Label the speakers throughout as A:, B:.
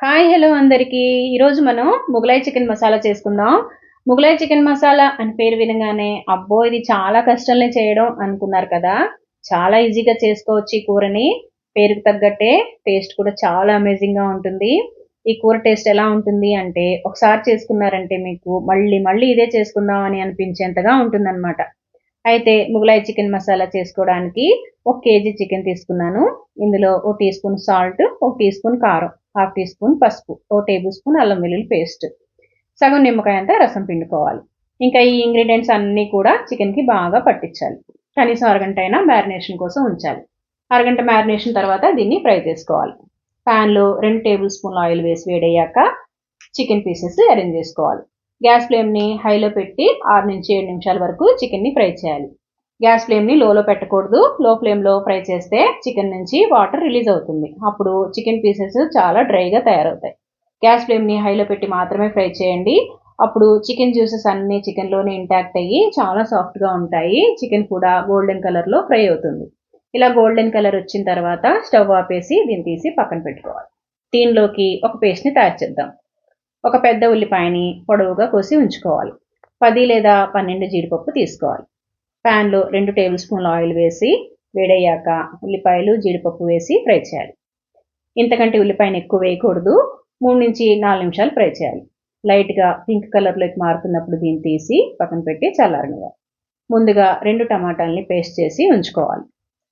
A: Hi hello అందరికీ ఈరోజు మనం ముగలాయ్ చికెన్ మసాలా చేసుకుందాం. ముగలాయ్ చికెన్ మసాలా అని పేరు వినగానే అబ్బో ఇది చాలా కష్టంలే చేయడం అనుకున్నారు కదా. చాలా ఈజీగా చేసుకోవచ్చు ఈ కూరని. పేరుకు తగ్గట్టే టేస్ట్ కూడా చాలా అమేజింగ్గా ఉంటుంది. ఈ కూర టేస్ట్ ఎలా ఉంటుంది అంటే ఒకసారి చేసుకున్నారంటే మీకు మళ్ళీ మళ్ళీ ఇదే చేసుకుందాం అని అనిపించేంతగా ఉంటుందన్నమాట. అయితే ముగలాయ్ చికెన్ మసాలా చేసుకోవడానికి 1 కేజీ చికెన్ తీసుకున్నాను. ఇందులో 1 tea spoon salt, 1 tea spoon కారం, హాఫ్ టీ స్పూన్ పసుపు, 1 టేబుల్ స్పూన్ అల్లం వెల్లుల్లి పేస్ట్, సగం నిమ్మకాయ అంతా రసం పిండుకోవాలి. ఇంకా ఈ ఇంగ్రీడియంట్స్ అన్నీ కూడా చికెన్కి బాగా పట్టించాలి. కనీసం అరగంట అయినా మ్యారినేషన్ కోసం ఉంచాలి. అరగంట మ్యారినేషన్ తర్వాత దీన్ని ఫ్రై చేసుకోవాలి. ప్యాన్లో 2 టేబుల్ స్పూన్ల ఆయిల్ వేసి వేడయ్యాక చికెన్ పీసెస్ అరేంజ్ చేసుకోవాలి. గ్యాస్ ఫ్లేమ్ని హైలో పెట్టి 6 నుంచి 7 నిమిషాల వరకు చికెన్ని ఫ్రై చేయాలి. గ్యాస్ ఫ్లేమ్ని లోలో పెట్టకూడదు. లో ఫ్లేమ్లో ఫ్రై చేస్తే చికెన్ నుంచి వాటర్ రిలీజ్ అవుతుంది. అప్పుడు చికెన్ పీసెస్ చాలా డ్రైగా తయారవుతాయి. గ్యాస్ ఫ్లేమ్ని హైలో పెట్టి మాత్రమే ఫ్రై చేయండి. అప్పుడు చికెన్ జ్యూసెస్ అన్నీ చికెన్లోనే ఇంటాక్ట్ అయ్యి చాలా సాఫ్ట్గా ఉంటాయి. చికెన్ కూడా గోల్డెన్ కలర్లో ఫ్రై అవుతుంది. ఇలా గోల్డెన్ కలర్ వచ్చిన తర్వాత స్టవ్ ఆపేసి దీన్ని తీసి పక్కన పెట్టుకోవాలి. దీనిలోకి ఒక పేస్ట్ని తయారు చేద్దాం. ఒక పెద్ద ఉల్లిపాయని పొడవుగా కోసి ఉంచుకోవాలి. 10 లేదా 12 జీడిపప్పు తీసుకోవాలి. ప్యాన్లో 2 టేబుల్ స్పూన్ల ఆయిల్ వేసి వేడయ్యాక ఉల్లిపాయలు జీడిపప్పు వేసి ఫ్రై చేయాలి. ఇంతకంటే ఉల్లిపాయని ఎక్కువ వేయకూడదు. 3 నుంచి 4 నిమిషాలు ఫ్రై చేయాలి. లైట్గా పింక్ కలర్లోకి మారుతున్నప్పుడు దీన్ని తీసి పక్కన పెట్టి చల్లారనివ్వాలి. ముందుగా 2 టమాటాలని పేస్ట్ చేసి ఉంచుకోవాలి.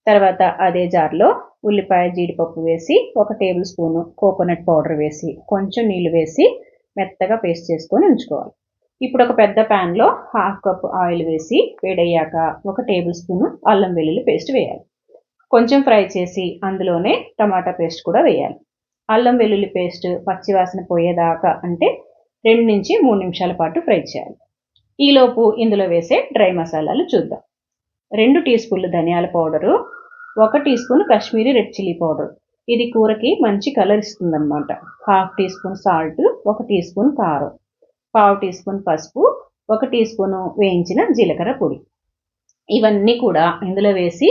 A: తర్వాత అదే జార్లో ఉల్లిపాయ జీడిపప్పు వేసి 1 టేబుల్ స్పూను కోకోనట్ పౌడర్ వేసి కొంచెం నీళ్లు వేసి మెత్తగా పేస్ట్ చేసుకొని ఉంచుకోవాలి. ఇప్పుడు ఒక పెద్ద ప్యాన్లో హాఫ్ కప్ ఆయిల్ వేసి వేడయ్యాక 1 టేబుల్ స్పూన్ అల్లం వెల్లుల్లి పేస్ట్ వేయాలి. కొంచెం ఫ్రై చేసి అందులోనే టమాటా పేస్ట్ కూడా వేయాలి. అల్లం వెల్లుల్లి పేస్ట్ పచ్చివాసన పోయేదాకా అంటే 2 నుంచి 3 నిమిషాల పాటు ఫ్రై చేయాలి. ఈలోపు ఇందులో వేసే డ్రై మసాలాలు చూద్దాం. 2 టీ స్పూన్లు ధనియాల powder, 1 tea spoon Kashmiri red chilli powder. ఇది కూరకి మంచి కలర్ ఇస్తుందన్నమాట. Half tea spoon salt, 1 tea spoon కారం, పావు టీ స్పూన్ పసుపు, 1 టీ స్పూన్ వేయించిన జీలకర్ర పొడి. ఇవన్నీ కూడా ఇందులో వేసి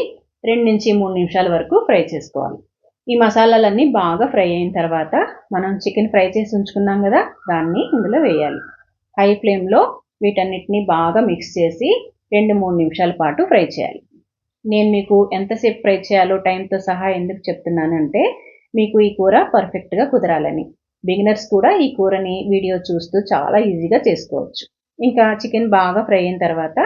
A: 2 నుంచి 3 నిమిషాల వరకు ఫ్రై చేసుకోవాలి. ఈ మసాలాలన్నీ బాగా ఫ్రై అయిన తర్వాత మనం చికెన్ ఫ్రై చేసి ఉంచుకున్నాం కదా, దాన్ని ఇందులో వేయాలి. హై ఫ్లేమ్లో వీటన్నిటిని బాగా మిక్స్ చేసి 2-3 నిమిషాల పాటు ఫ్రై చేయాలి. నేను మీకు ఎంతసేపు ఫ్రై చేయాలో టైంతో సహా ఎందుకు చెప్తున్నానంటే మీకు ఈ కూర పర్ఫెక్ట్గా కుదరాలని. బిగినర్స్ కూడా ఈ కూరని వీడియో చూస్తూ చాలా ఈజీగా చేసుకోవచ్చు. ఇంకా చికెన్ బాగా ఫ్రై అయిన తర్వాత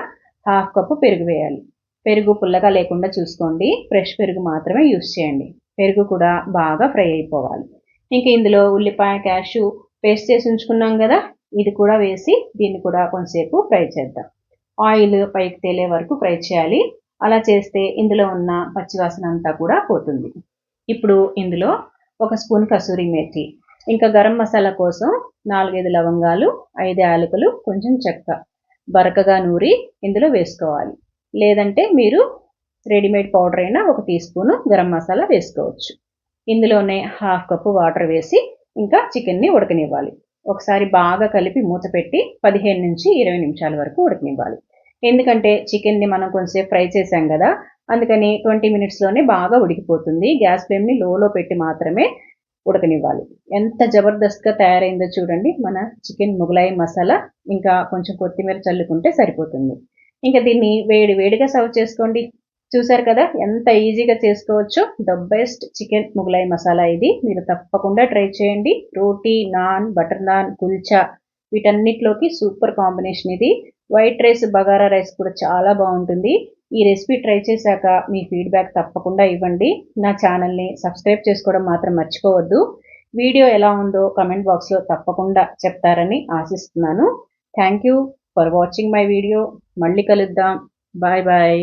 A: హాఫ్ కప్పు పెరుగు వేయాలి. పెరుగు పుల్లగా లేకుండా చూసుకోండి. ఫ్రెష్ పెరుగు మాత్రమే యూస్ చేయండి. పెరుగు కూడా బాగా ఫ్రై అయిపోవాలి. ఇంక ఇందులో ఉల్లిపాయ క్యాషు పేస్ట్ చేసి ఉంచుకున్నాం కదా, ఇది కూడా వేసి దీన్ని కూడా కొంతసేపు ఫ్రై చేద్దాం. ఆయిల్ పైకి తేలే వరకు ఫ్రై చేయాలి. అలా చేస్తే ఇందులో ఉన్న పచ్చివాసన అంతా కూడా పోతుంది. ఇప్పుడు ఇందులో 1 స్పూన్ కసూరి మేథి, ఇంకా గరం మసాలా కోసం 4-5 లవంగాలు, 5 యాలకులు, కొంచెం చెక్క బరకగా నూరి ఇందులో వేసుకోవాలి. లేదంటే మీరు రెడీమేడ్ పౌడర్ అయినా 1 టీ స్పూను గరం మసాలా వేసుకోవచ్చు. ఇందులోనే హాఫ్ కప్పు వాటర్ వేసి ఇంకా చికెన్ని ఉడకనివ్వాలి. ఒకసారి బాగా కలిపి మూత పెట్టి 15 నుంచి 20 నిమిషాల వరకు ఉడకనివ్వాలి. ఎందుకంటే చికెన్ని మనం కొంచెంసేపు ఫ్రై చేసాం కదా, అందుకని 20 మినిట్స్లోనే బాగా ఉడికిపోతుంది. గ్యాస్ ఫ్లేమ్ని లోలో పెట్టి మాత్రమే ఉడకనివ్వాలి. ఎంత జబర్దస్త్గా తయారైందో చూడండి మన చికెన్ ముగలాయి మసాలా. ఇంకా కొంచెం కొత్తిమీర చల్లుకుంటే సరిపోతుంది. ఇంకా దీన్ని వేడి వేడిగా సర్వ్ చేసుకోండి. చూసారు కదా ఎంత ఈజీగా చేసుకోవచ్చో. The best chicken Mughlai masala ఇది. మీరు తప్పకుండా ట్రై చేయండి. రోటీ, నాన్, బటర్ నాన్, కుల్చా వీటన్నిటిలోకి సూపర్ కాంబినేషన్ ఇది. వైట్ రైస్, బగారా రైస్ కూడా చాలా బాగుంటుంది. ఈ రెసిపీ ట్రై చేశాక మీ ఫీడ్బ్యాక్ తప్పకుండా ఇవ్వండి. నా ఛానల్ని సబ్స్క్రైబ్ చేసుకోవడం మాత్రం మర్చిపోవద్దు. వీడియో ఎలా ఉందో కమెంట్ బాక్స్లో తప్పకుండా చెప్తారని ఆశిస్తున్నాను. Thank you for watching my video. మళ్ళీ కలుద్దాం. Bye bye.